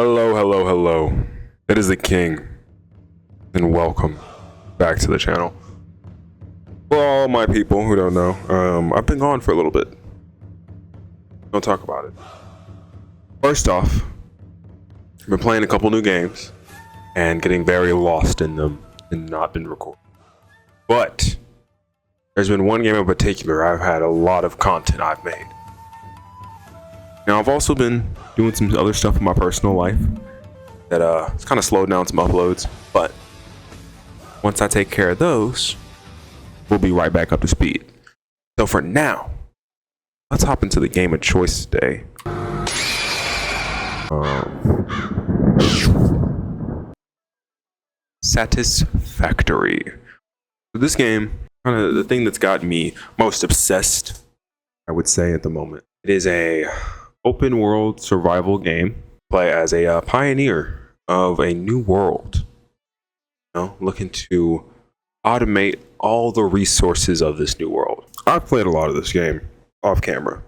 Hello, hello, hello. It is the King, and welcome back to the channel. For all my people who don't know, I've been gone for a little bit. Don't talk about it. First off, I've been playing a couple new games and getting very lost in them and not been recording. But there's been one game in particular I've had a lot of content I've made. Now I've also been doing some other stuff in my personal life that it's kind of slowed down some uploads, but once I take care of those, we'll be right back up to speed. So for now, let's hop into the game of choice today. Satisfactory. So this game, kind of the thing that's got me most obsessed, I would say at the moment. It is a open world survival game. Play as a pioneer of a new world. You know, looking to automate all the resources of this new world. I've played a lot of this game off camera.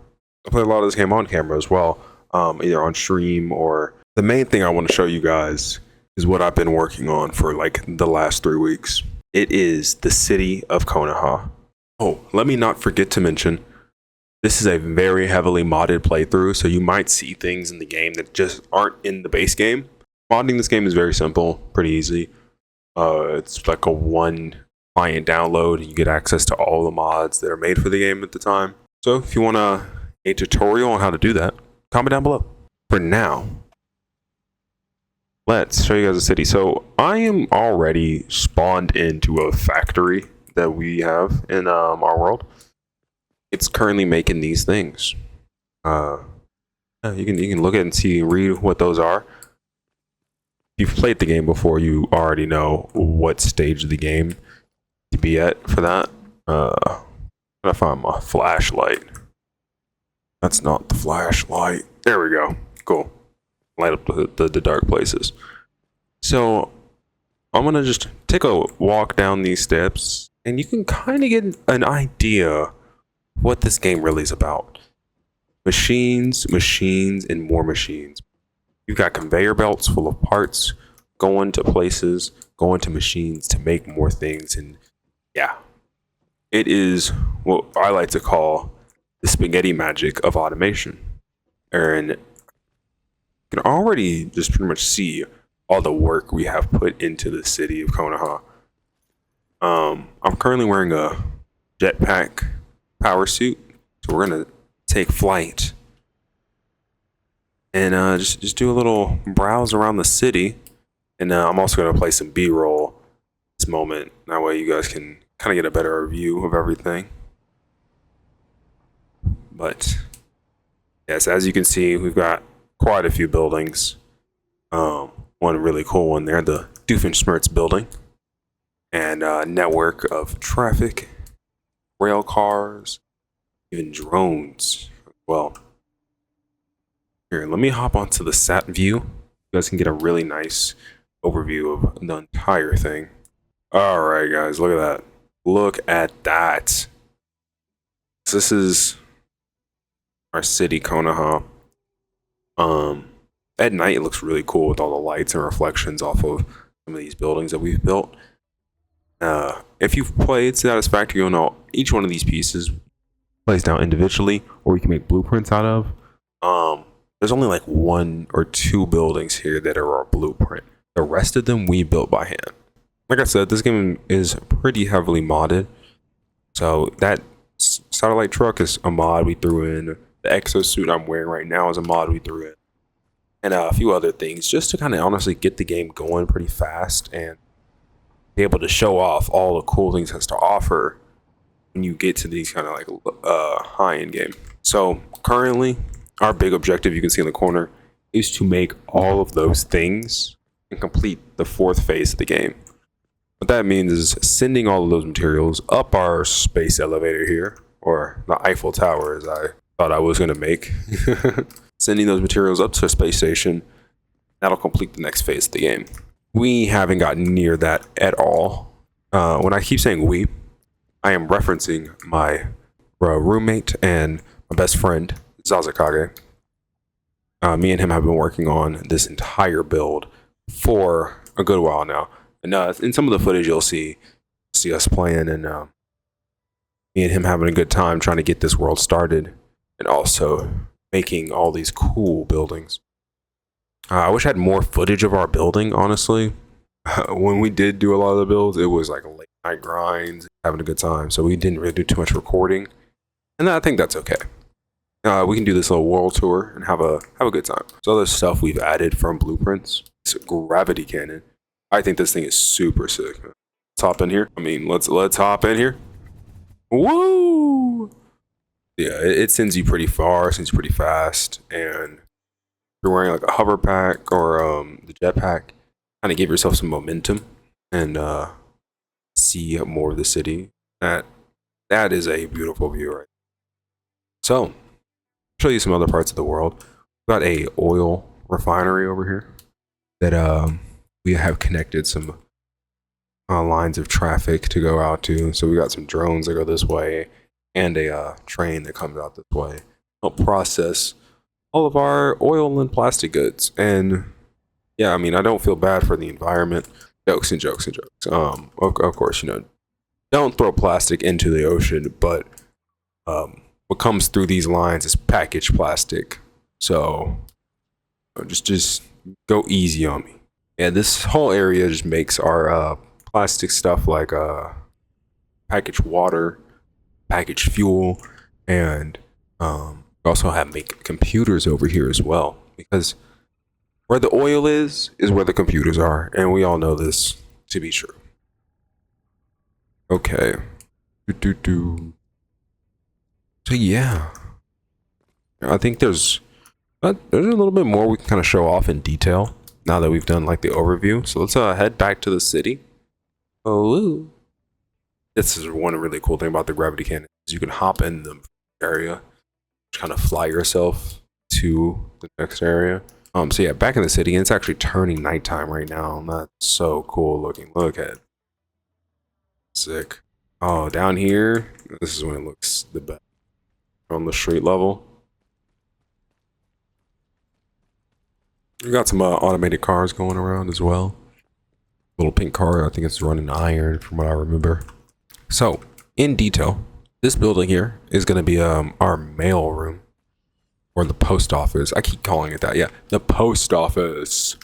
I played a lot of this game on camera as well, either on stream or the main thing I want to show you guys is what I've been working on for like the last 3 weeks. It is the city of Konaha. Oh, let me not forget to mention, this is a very heavily modded playthrough, so you might see things in the game that just aren't in the base game. Modding this game is very simple, pretty easy. It's like a one client download and you get access to all the mods that are made for the game at the time. So if you want a tutorial on how to do that, comment down below. For now, let's show you guys the city. So I am already spawned into a factory that we have in our world. It's currently making these things. You can look at it and see, read what those are. If you've played the game before, you already know what stage of the game to be at for that. I find my flashlight. That's not the flashlight. There we go. Cool. Light up the dark places. So I'm gonna just take a walk down these steps, and you can kind of get an idea what this game really is about. Machines, machines, and more machines. You've got conveyor belts full of parts going to places, going to machines to make more things. And yeah, it is what I like to call the spaghetti magic of automation. And you can already just pretty much see all the work we have put into the city of Konaha. I'm currently wearing a jetpack power suit, so we're gonna take flight and just do a little browse around the city, and I'm also gonna play some B-roll this moment. That way you guys can kind of get a better view of everything. But yes, as you can see, we've got quite a few buildings. One really cool one there, the Doofenshmirtz building, and a network of traffic, rail cars, even drones. Well, here, let me hop onto the sat view. You guys can get a really nice overview of the entire thing. All right, guys, look at that. Look at that. So this is our city, Konaha. At night, it looks really cool with all the lights and reflections off of some of these buildings that we've built. If you've played Satisfactory, you'll know each one of these pieces plays down individually, or you can make blueprints out of. There's only like 1 or 2 buildings here that are our blueprint. The rest of them we built by hand. Like I said, this game is pretty heavily modded. So that satellite truck is a mod we threw in. The exosuit I'm wearing right now is a mod we threw in. And a few other things just to kind of honestly get the game going pretty fast and be able to show off all the cool things it has to offer when you get to these kind of like high-end game. So currently, our big objective, you can see in the corner, is to make all of those things and complete the 4th phase of the game. What that means is sending all of those materials up our space elevator here, or the Eiffel Tower as I thought I was going to make. Sending those materials up to a space station, that'll complete the next phase of the game. We haven't gotten near that at all. When I keep saying we, I am referencing my roommate and my best friend, Zazakage. Me and him have been working on this entire build for a good while now. And in some of the footage, you'll see us playing, and me and him having a good time trying to get this world started, and also making all these cool buildings. I wish I had more footage of our building, honestly. When we did do a lot of the builds, it was like late night grinds, having a good time. So we didn't really do too much recording, and I think that's okay. We can do this little world tour and have a good time. So other stuff we've added from blueprints. It's a gravity cannon. I think this thing is super sick. Let's hop in here. I mean, let's hop in here. Woo! Yeah, it sends you pretty far, sends you pretty fast, and if you're wearing like a hover pack or the jetpack, kind of give yourself some momentum and see more of the city. That is a beautiful view, right? So, show you some other parts of the world. We've got a oil refinery over here that we have connected some lines of traffic to go out to. So we got some drones that go this way and a train that comes out this way. Help process all of our oil and plastic goods. And yeah, I mean, I don't feel bad for the environment. Jokes and jokes and jokes. Of course, don't throw plastic into the ocean, but what comes through these lines is packaged plastic. So just go easy on me. Yeah, this whole area just makes our plastic stuff like packaged water, packaged fuel, and we also make computers over here as well, because where the oil is where the computers are, and we all know this to be true. Okay. So yeah, I think there's a little bit more we can kind of show off in detail now that we've done like the overview. So let's head back to the city. Oh, this is one really cool thing about the gravity cannon. Is you can hop in the area, kind of fly yourself to the next area. So yeah, back in the city, and it's actually turning nighttime right now, and that's so cool looking. Look at it. Sick. Oh, down here, this is when it looks the best. On the street level, we got some automated cars going around as well. Little pink car, I think it's running iron from what I remember. So in detail, this building here is going to be our mail room, or the post office. I keep calling it that. Yeah, the post office.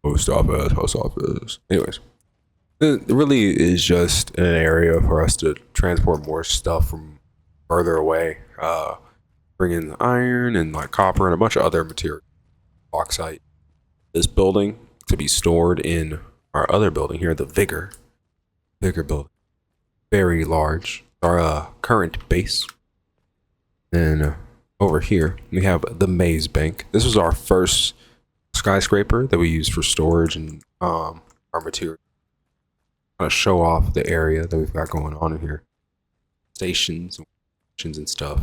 Post office. Anyways, it really is just an area for us to transport more stuff from further away. Bring in iron and like copper and a bunch of other material, bauxite. This building to be stored in our other building here, the Vigor Building. Very large. Our current base. And over here we have the Maze Bank. This was our first skyscraper that we used for storage and our material. Kind of show off the area that we've got going on in here. Stations and stuff.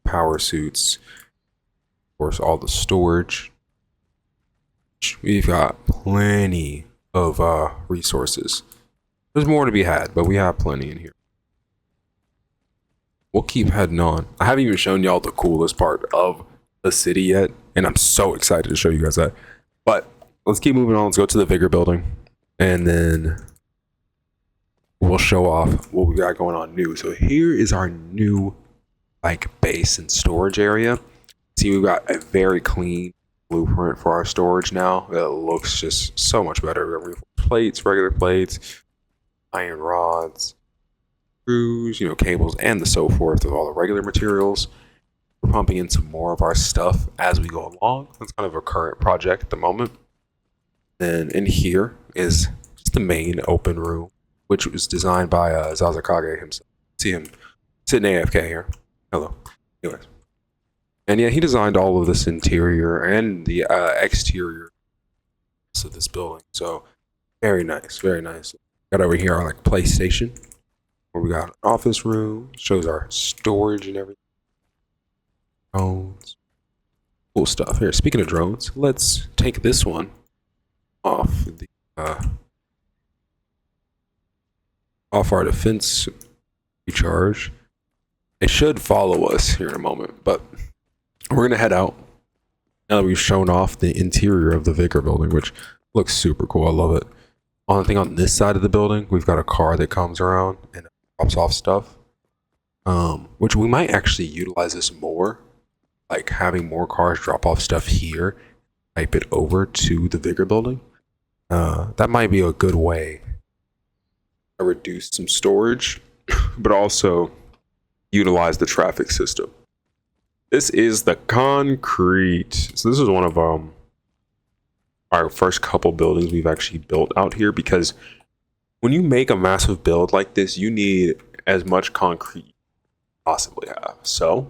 Power suits, of course, all the storage. We've got plenty of resources. There's more to be had, but we have plenty in here. We'll keep heading on. I haven't even shown y'all the coolest part of the city yet, and I'm so excited to show you guys that. But let's keep moving on. Let's go to the Vigor Building, and then we'll show off what we got going on new. So here is our new base and storage area. See, we've got a very clean blueprint for our storage now. It looks just so much better. We have plates, regular plates, iron rods, screws, cables, and the so forth of all the regular materials. We're pumping in some more of our stuff as we go along. That's kind of a current project at the moment. Then in here is just the main open room, which was designed by Zazakage himself. See him sitting AFK here. Hello. Anyways. And yeah, he designed all of this interior and the exterior of this building. So very nice, very nice. Got over here our PlayStation, where we got an office room, shows our storage and everything. Drones. Cool stuff. Here, speaking of drones, let's take this one off the off our defense recharge. It should follow us here in a moment, but we're gonna head out Now that we've shown off the interior of the Vigor building, which looks super cool. I love it. On the thing on this side of the building, we've got a car that comes around and drops off stuff. Which we might actually utilize this more, like having more cars drop off stuff here, type it over to the Vigor building. That might be a good way to reduce some storage, but also utilize the traffic system. This is the concrete. So this is one of our first couple buildings we've actually built out here, because when you make a massive build like this, you need as much concrete you possibly have. So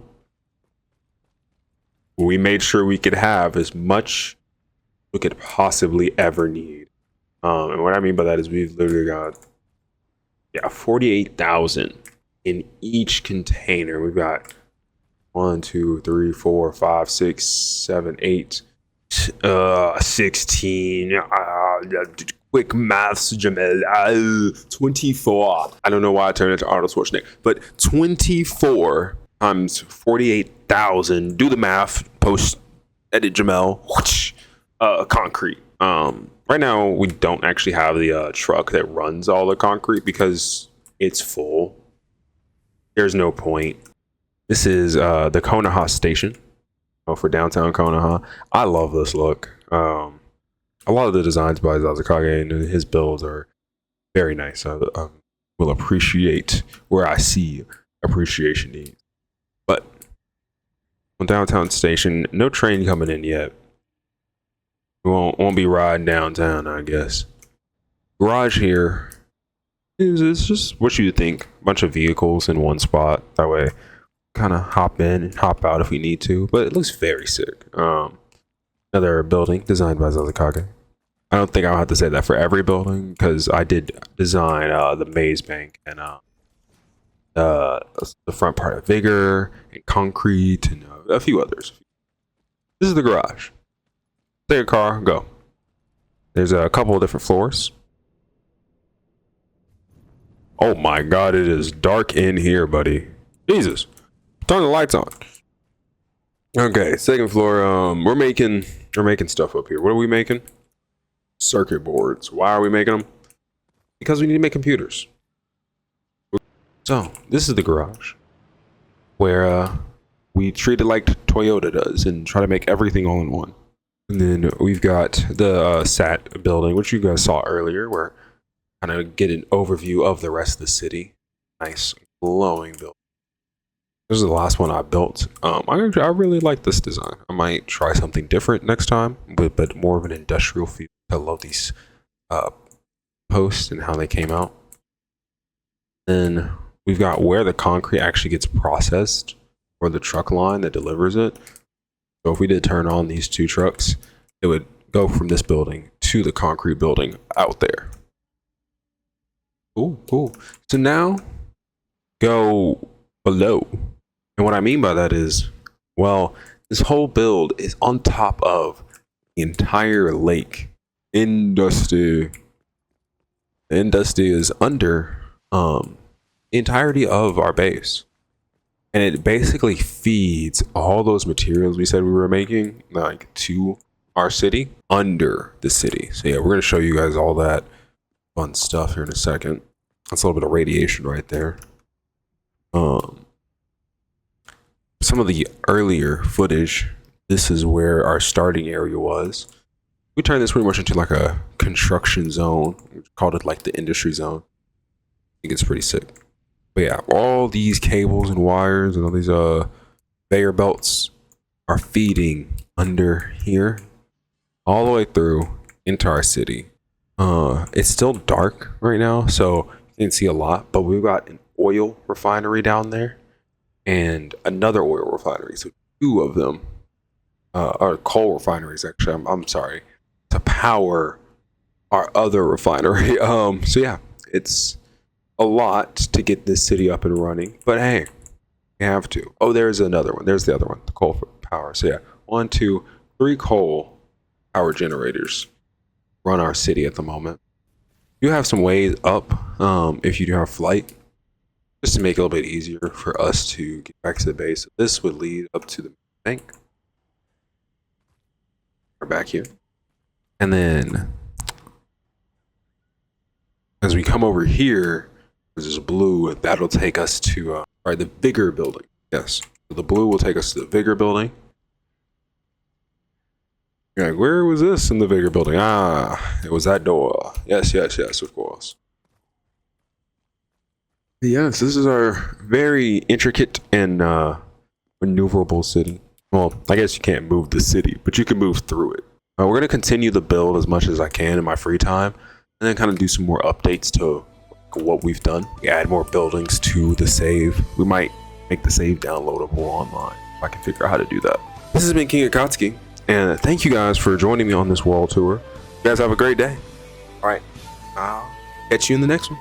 we made sure we could have as much we could possibly ever need. And what I mean by that is we've literally got 48,000 in each container. We've got 1, 2, 3, 4, 5, 6, 7, 8, 16. Quick maths, Jamel. 24. I don't know why I turned into Arnold Schwarzenegger, but 24 times 48,000. Do the math. Post edit Jamel. Concrete. Right now we don't actually have the truck that runs all the concrete because it's full. There's no point. This is the Konaha station for downtown Konaha. I love this look. A lot of the designs by Sasakage and his builds are very nice. I will appreciate where I see appreciation needs. But on downtown station, no train coming in yet. We won't be riding downtown, I guess. Garage here is just what you think. A bunch of vehicles in one spot. That way, kind of hop in and hop out if we need to. But it looks very sick. Another building designed by Sasakage. I don't think I'll have to say that for every building, because I did design the maze bank and the front part of Vigor and concrete and a few others. This is the garage. Take a car, go. There's a couple of different floors. Oh my god, it is dark in here, buddy. Jesus. Turn the lights on. Okay, second floor. We're making stuff up here. What are we making? Circuit boards. Why are we making them? Because we need to make computers. So this is the garage, where we treat it like Toyota does and try to make everything all in one. And then we've got the SAT building, which you guys saw earlier, where kind of get an overview of the rest of the city. Nice glowing building. This is the last one I built. I really like this design. I might try something different next time, but more of an industrial feel. I love these posts and how they came out. Then we've got where the concrete actually gets processed, or the truck line that delivers it. So if we did turn on these two trucks, it would go from this building to the concrete building out there. Cool. So now go below. And what I mean by that is, well, this whole build is on top of the entire lake. Industry. The industry is under the entirety of our base. And it basically feeds all those materials we said we were making, like, to our city, under the city. So yeah, we're going to show you guys all that fun stuff here in a second. That's a little bit of radiation right there. Some of the earlier footage, this is where our starting area was. We turned this pretty much into like a construction zone. We called it like the industry zone. I think it's pretty sick. But yeah, all these cables and wires and all these conveyor belts are feeding under here all the way through into our city. It's still dark right now, so you can't see a lot, but we've got an oil refinery down there and another oil refinery. So two of them are coal refineries, actually. I'm sorry, to power our other refinery. So yeah, it's a lot to get this city up and running, but hey, we have to. Oh, there's another one. There's the other one, the coal power. So yeah, 1, 2, 3 coal power generators run our city at the moment. You have some ways up if you do have flight, just to make it a little bit easier for us to get back to the base. This would lead up to the bank. We're back here. And then as we come over here, there's this blue, and that'll take us to the Vigor Building. Yes, so the blue will take us to the Vigor Building. You're like, where was this in the Vigor Building? Ah, it was that door. Yes, of course. Yes, this is our very intricate and maneuverable city. Well, I guess you can't move the city, but you can move through it. We're going to continue the build as much as I can in my free time, and then kind of do some more updates to what we've done. We add more buildings to the save. We might make the save downloadable online if I can figure out how to do that. This has been King Akatsuki, and thank you guys for joining me on this world tour. You guys have a great day. All right, I'll catch you in the next one.